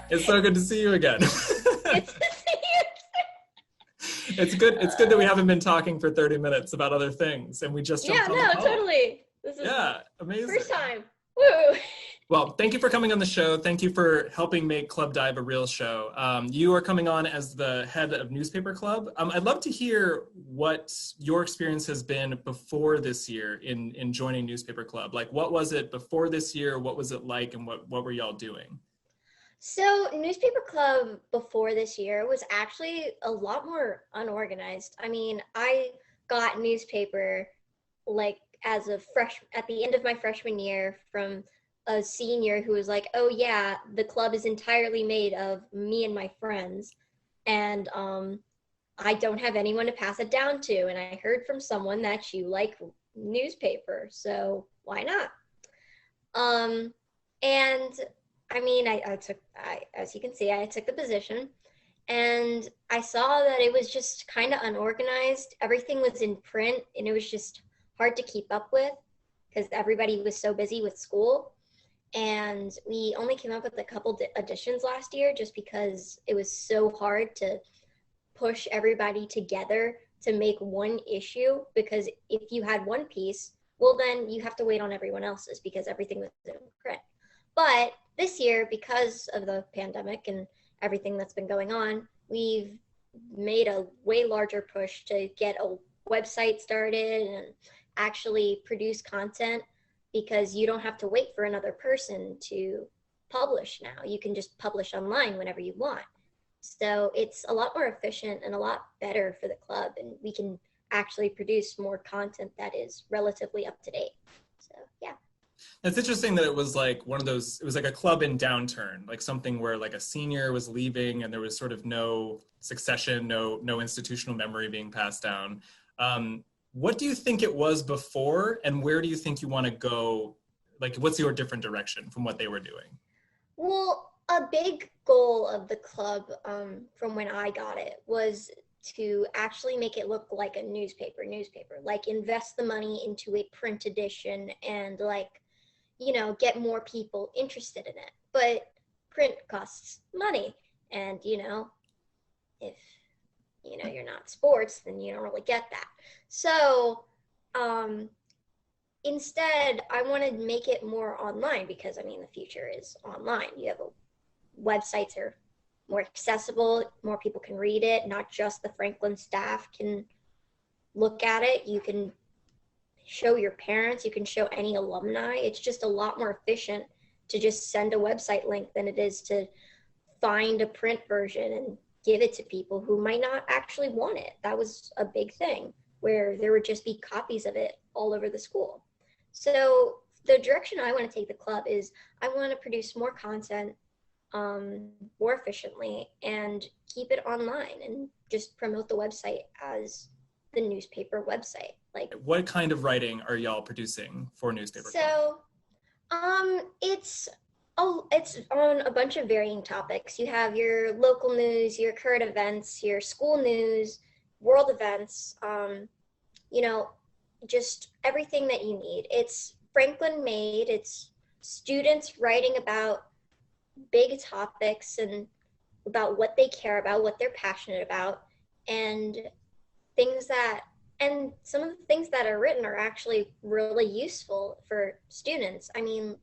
It's so good to see you again. It's the It's good. It's good that we haven't been talking for 30 minutes about other things and we just Yeah, jumped on the no, call. totally. This is Yeah, amazing. first time. Woo! Well, thank you for coming on the show. Thank you for helping make Club Dive a real show. You are coming on as the head of Newspaper Club. I'd love to hear what your experience has been before this year in joining Newspaper Club. Like, what was it before this year? What was it like? And what were y'all doing? So, Newspaper Club before this year was actually a lot more unorganized. I mean, I got newspaper like as a fresh at the end of my freshman year from a senior who was like, "Oh yeah, the club is entirely made of me and my friends, and I don't have anyone to pass it down to. And I heard from someone that you like newspaper, so why not?" And I mean, as you can see, I took the position, and I saw that it was just kind of unorganized. Everything was in print, and it was just hard to keep up with because everybody was so busy with school. And we only came up with a couple editions last year just because it was so hard to push everybody together to make one issue, because if you had one piece, well, then you have to wait on everyone else's because everything was in print. But this year, because of the pandemic and everything that's been going on, we've made a way larger push to get a website started and actually produce content, because you don't have to wait for another person to publish now. You can just publish online whenever you want. So it's a lot more efficient and a lot better for the club, and we can actually produce more content that is relatively up to date. So yeah. It's interesting that it was like one of those, it was like a club in downturn, like something where like a senior was leaving and there was sort of no succession, no institutional memory being passed down. What do you think it was before, and where do you think you want to go? Like, what's your different direction from what they were doing? Well, a big goal of the club, from when I got it, was to actually make it look like a newspaper, like invest the money into a print edition and like, get more people interested in it. But print costs money. And, if, you're not sports, then you don't really get that. So, um, instead, I wanted to make it more online because, I mean, the future is online. You have websites are more accessible, more people can read it, not just the Franklin staff can look at it. You can show your parents, you can show any alumni. It's just a lot more efficient to just send a website link than it is to find a print version and give it to people who might not actually want it. That was a big thing, where there would just be copies of it all over the school. So the direction I want to take the club is I want to produce more content more efficiently and keep it online and just promote the website as the newspaper website. Like, what kind of writing are y'all producing for Newspaper Club? so it's on a bunch of varying topics. You have your local news, your current events, your school news, world events, just everything that you need. It's Franklin made. It's students writing about big topics and about what they care about, what they're passionate about, and some of the things that are written are actually really useful for students. I mean,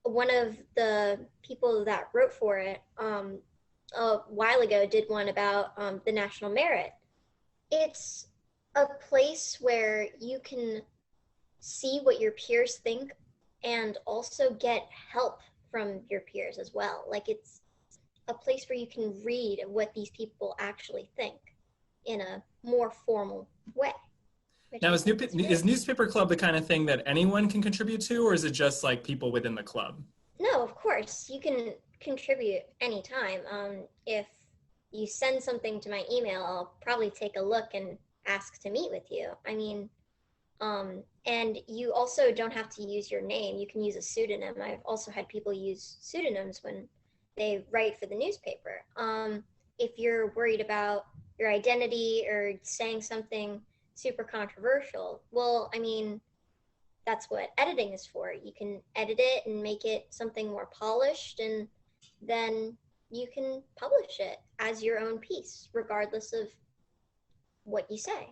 one of the people that wrote for it a while ago did one about the national merit. It's a place where you can see what your peers think and also get help from your peers as well. Like, it's a place where you can read what these people actually think in a more formal way. Now, is Newspaper Club the kind of thing that anyone can contribute to, or is it just like people within the club? No, of course, you can contribute anytime. If you send something to my email, I'll probably take a look and ask to meet with you. I mean, and you also don't have to use your name. You can use a pseudonym. I've also had people use pseudonyms when they write for the newspaper. If you're worried about your identity or saying something super controversial, well, I mean, that's what editing is for. You can edit it and make it something more polished, and then you can publish it as your own piece, regardless of what you say.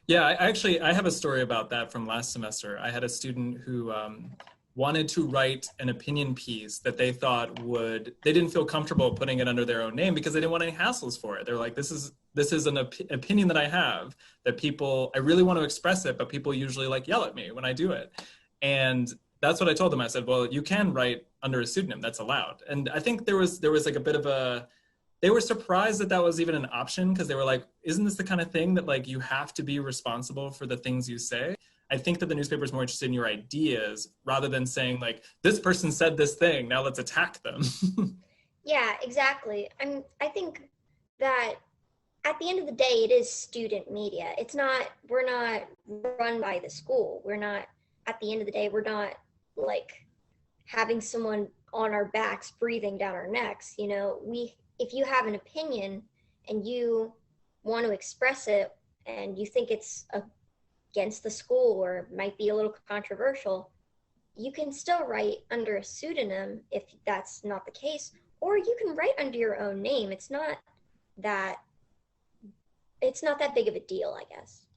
Yeah, I have a story about that from last semester. I had a student who wanted to write an opinion piece that they thought they didn't feel comfortable putting it under their own name because they didn't want any hassles for it. They're like, this is an opinion that I have that I really want to express it, but people usually like yell at me when I do it. And that's what I told them. I said, well, you can write under a pseudonym, that's allowed. And I think there was like a bit of they were surprised that was even an option, because they were like, isn't this the kind of thing that like you have to be responsible for the things you say? I think that the newspaper is more interested in your ideas rather than saying like, this person said this thing, now let's attack them. Yeah, exactly. I think that at the end of the day, it is student media. We're not run by the school. At the end of the day, we're not like having someone on our backs breathing down our necks. If you have an opinion and you want to express it and you think it's against the school or might be a little controversial, you can still write under a pseudonym if that's not the case, or you can write under your own name. It's not that big of a deal, I guess.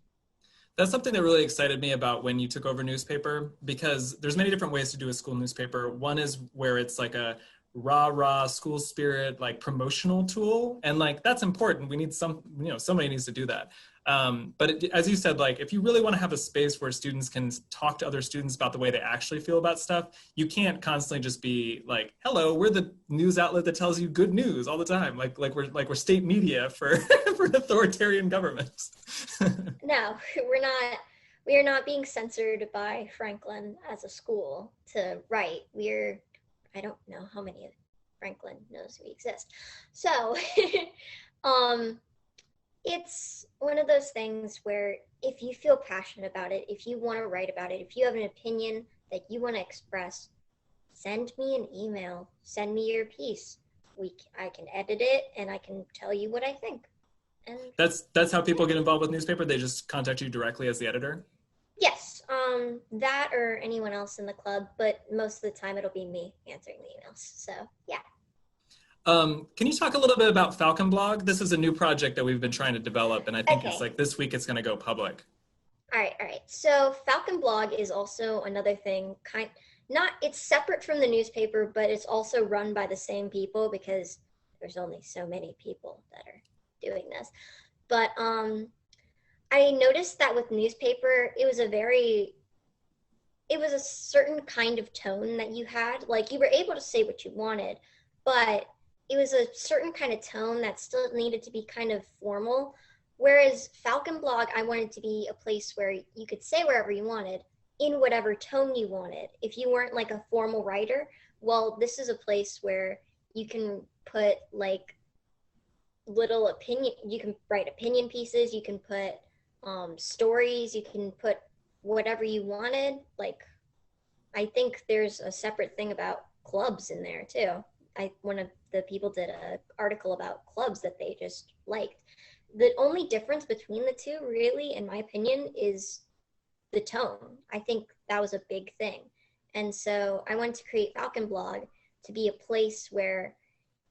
That's something that really excited me about when you took over newspaper, because there's many different ways to do a school newspaper. One is where it's like a rah school spirit, like promotional tool. And like, that's important. We need somebody needs to do that. But as you said, like, if you really want to have a space where students can talk to other students about the way they actually feel about stuff, you can't constantly just be like, hello, we're the news outlet that tells you good news all the time. Like we're state media for, for authoritarian governments. No, we are not being censored by Franklin as a school to write. I don't know how many of Franklin knows we exist. So it's one of those things where if you feel passionate about it, if you want to write about it, if you have an opinion that you want to express, send me an email, send me your piece. I can edit it and I can tell you what I think. And that's how people get involved with newspaper. They just contact you directly as the editor. Yes, that or anyone else in the club, but most of the time it'll be me answering the emails. So yeah. Can you talk a little bit about Falconblog? This is a new project that we've been trying to develop, and I think It's like this week it's going to go public. All right. So Falconblog is also another thing, it's separate from the newspaper, but it's also run by the same people because there's only so many people that are doing this. But I noticed that with newspaper, it was a certain kind of tone that you had. Like, you were able to say what you wanted, but it was a certain kind of tone that still needed to be kind of formal. Whereas Falconblog, I wanted to be a place where you could say wherever you wanted, in whatever tone you wanted. If you weren't like a formal writer, well, this is a place where you can put like you can write opinion pieces, you can put stories, you can put whatever you wanted. Like, I think there's a separate thing about clubs in there too. One of the people did an article about clubs that they just liked. The only difference between the two, really, in my opinion, is the tone. I think that was a big thing. And so I wanted to create Falconblog to be a place where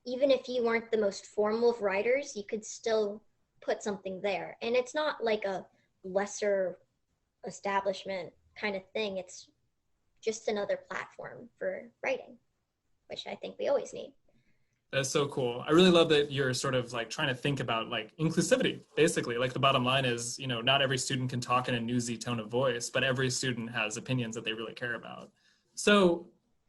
even if you weren't the most formal of writers, you could still put something there. And it's not like a lesser establishment kind of thing. It's just another platform for writing, which I think we always need. That's so cool. I really love that you're sort of like trying to think about like inclusivity, basically. Like, the bottom line is, not every student can talk in a newsy tone of voice, but every student has opinions that they really care about. So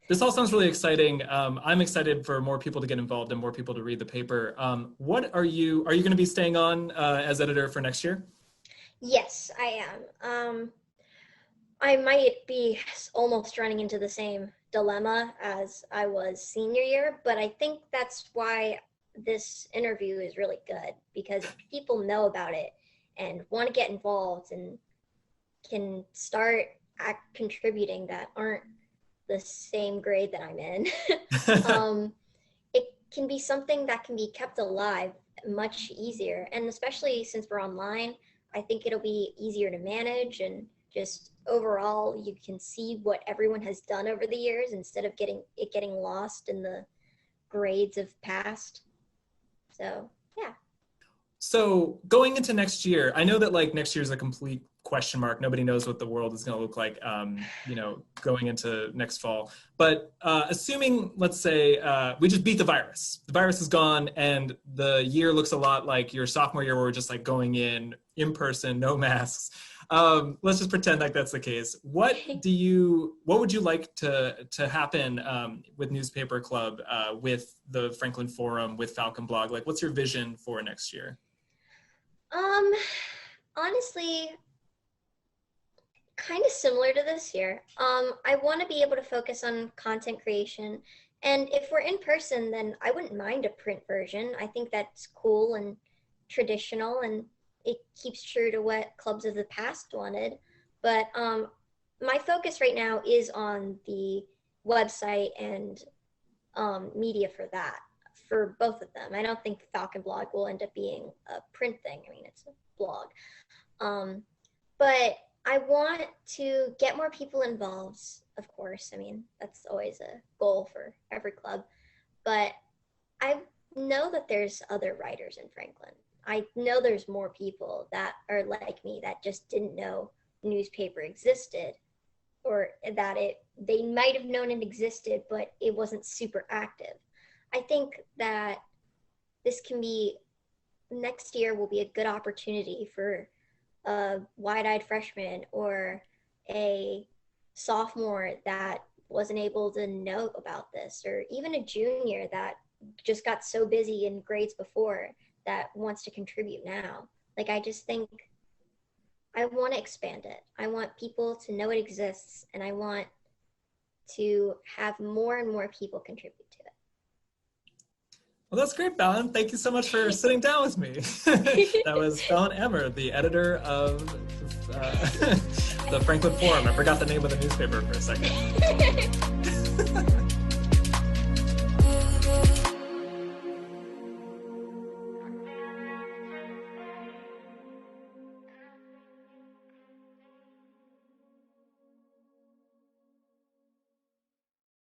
this all sounds really exciting. I'm excited for more people to get involved and more people to read the paper. Are you going to be staying on as editor for next year? Yes, I am. I might be almost running into the same dilemma as I was senior year, but I think that's why this interview is really good, because people know about it and want to get involved and can start contributing that aren't the same grade that I'm in. It can be something that can be kept alive much easier. And especially since we're online, I think it'll be easier to manage, and just overall you can see what everyone has done over the years instead of getting lost in the grades have passed. So yeah. So going into next year, I know that like next year is a complete question mark. Nobody knows what the world is going to look like, going into next fall. But assuming, let's say, we just beat the virus is gone, and the year looks a lot like your sophomore year, where we're just like going in person, no masks. Let's just pretend like that's the case. What would you like to happen with Newspaper Club, with the Franklin Forum, with Falconblog? Like, what's your vision for next year? Honestly, kind of similar to this year. I want to be able to focus on content creation. And if we're in person, then I wouldn't mind a print version. I think that's cool and traditional, and it keeps true to what clubs of the past wanted. But my focus right now is on the website and media for that, for both of them. I don't think Falconblog will end up being a print thing. I mean, it's a blog. But I want to get more people involved, of course. I mean, that's always a goal for every club. But I know that there's other writers in Franklin. I know there's more people that are like me that just didn't know newspaper existed, or that they might have known it existed, but it wasn't super active. I think that next year will be a good opportunity for a wide-eyed freshman or a sophomore that wasn't able to know about this, or even a junior that just got so busy in grades before that wants to contribute now. Like, I just think I want to expand it. I want people to know it exists, and I want to have more and more people contribute to it. Well, that's great, Fallon. Thank you so much for sitting down with me. That was Fallon Emmer, the editor of the Franklin Forum. I forgot the name of the newspaper for a second.